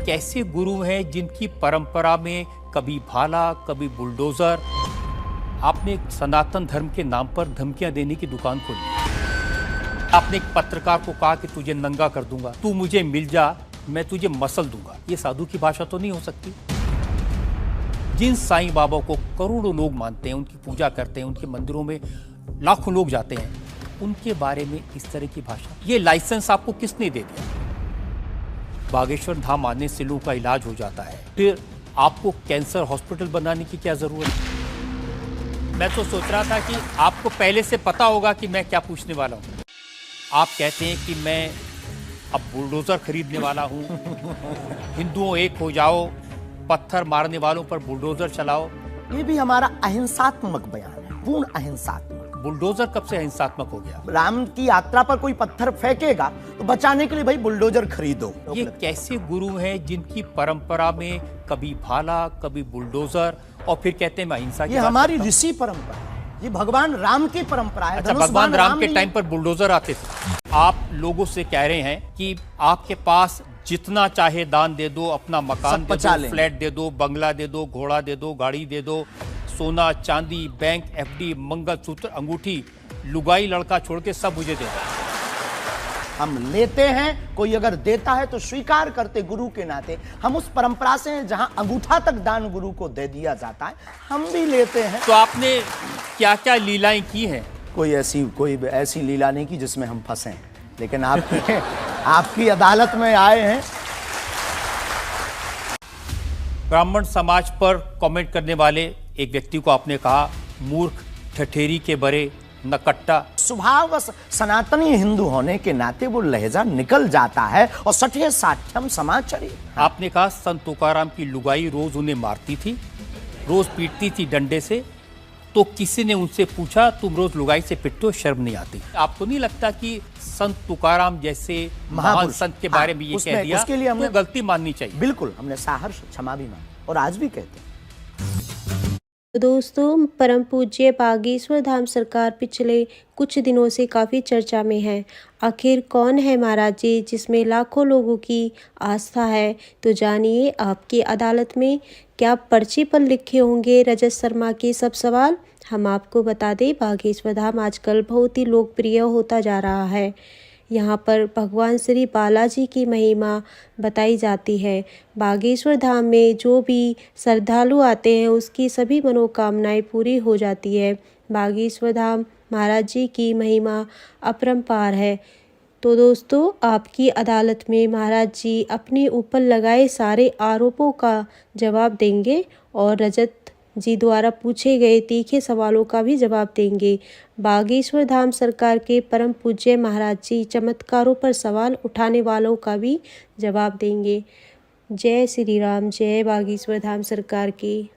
कैसे गुरु हैं जिनकी परंपरा में कभी भाला, कभी बुलडोजर। आपने एक सनातन धर्म के नाम पर धमकियां देने की दुकान खोली। आपने एक पत्रकार को कहा कि तुझे नंगा कर दूंगा, तू मुझे मिल जा, मैं तुझे मसल दूंगा। ये साधु की भाषा तो नहीं हो सकती। जिन साईं बाबा को करोड़ों लोग मानते हैं, उनकी पूजा करते हैं, उनके मंदिरों में लाखों लोग जाते हैं, उनके बारे में इस तरह की भाषा। ये लाइसेंस आपको किसने दे दिया? बागेश्वर धाम आने से लोगों का इलाज हो जाता है, फिर आपको कैंसर हॉस्पिटल बनाने की क्या जरूरत है? मैं तो सोच रहा था कि आपको पहले से पता होगा कि मैं क्या पूछने वाला हूँ। आप कहते हैं कि मैं अब बुलडोजर खरीदने वाला हूँ, हिंदुओं एक हो जाओ, पत्थर मारने वालों पर बुलडोजर चलाओ। ये भी हमारा अहिंसात्मक बयान है, पूर्ण अहिंसात्मक। बुलडोजर कब से अहिंसात्मक हो गया? राम की यात्रा पर कोई पत्थर फेंकेगा तो बचाने के लिए भाई बुलडोजर खरीदो। ये कैसे गुरु हैं जिनकी परंपरा में कभी भाला, कभी बुलडोजर, और फिर कहते हैं मैं अहिंसा की ये बात हमारी करता हूं। ऋषि परंपरा है, ये भगवान राम की परंपरा है। अच्छा, भगवान राम के टाइम पर बुलडोजर आते थे। आप लोगों से कह रहे हैं कि आपके पास जितना चाहे दान दे दो, अपना मकान दे दो, फ्लैट दे दो, बंगला दे दो, घोड़ा दे दो, गाड़ी दे दो, सोना चांदी, बैंक, एफडी, मंगलसूत्र, अंगूठी, लुगाई लड़का छोड़ के सब मुझे दे दो। हम लेते हैं, कोई अगर देता है तो स्वीकार करते गुरु के नाते। हम उस परंपरा से हैं जहां अंगूठा तक दान गुरु को दे दिया जाता है, हम भी लेते हैं। तो आपने क्या क्या लीलाएं की हैं? कोई ऐसी लीला नहीं की जिसमें हम फंसे, लेकिन आपकी अदालत में आए हैं। ब्राह्मण समाज पर कमेंट करने वाले एक व्यक्ति को आपने कहा मूर्ख, ठठेरी के बरे, नकट्टा। स्वभाव सनातनी हिंदू होने के नाते वो लहजा निकल जाता है और सठे साठ्यम समाचरी। आपने कहा संत तुकाराम की लुगाई रोज उन्हें मारती थी, रोज पीटती थी डंडे से, तो किसी ने उनसे पूछा तुम रोज लुगाई से पिटते हो, शर्म नहीं आती? आपको नहीं लगता कि संत तुकाराम जैसे महान संत के बारे में ये कह दिया, उसके लिए हमें गलती माननी चाहिए? बिल्कुल, हमने सहर्ष क्षमा भी मांगी और आज भी कहते हैं। तो दोस्तों, परम पूज्य बागेश्वर धाम सरकार पिछले कुछ दिनों से काफ़ी चर्चा में है। आखिर कौन है महाराज जी जिसमें लाखों लोगों की आस्था है? तो जानिए आपकी अदालत में क्या पर्ची पर लिखे होंगे रजत शर्मा के सब सवाल। हम आपको बता दें, बागेश्वर धाम आजकल बहुत ही लोकप्रिय होता जा रहा है। यहाँ पर भगवान श्री बालाजी की महिमा बताई जाती है। बागेश्वर धाम में जो भी श्रद्धालु आते हैं उसकी सभी मनोकामनाएं पूरी हो जाती है। बागेश्वर धाम महाराज जी की महिमा अपरंपार है। तो दोस्तों, आपकी अदालत में महाराज जी अपने ऊपर लगाए सारे आरोपों का जवाब देंगे और रजत जी द्वारा पूछे गए तीखे सवालों का भी जवाब देंगे। बागेश्वर धाम सरकार के परम पूज्य महाराज जी चमत्कारों पर सवाल उठाने वालों का भी जवाब देंगे। जय श्री राम, जय बागेश्वर धाम सरकार की।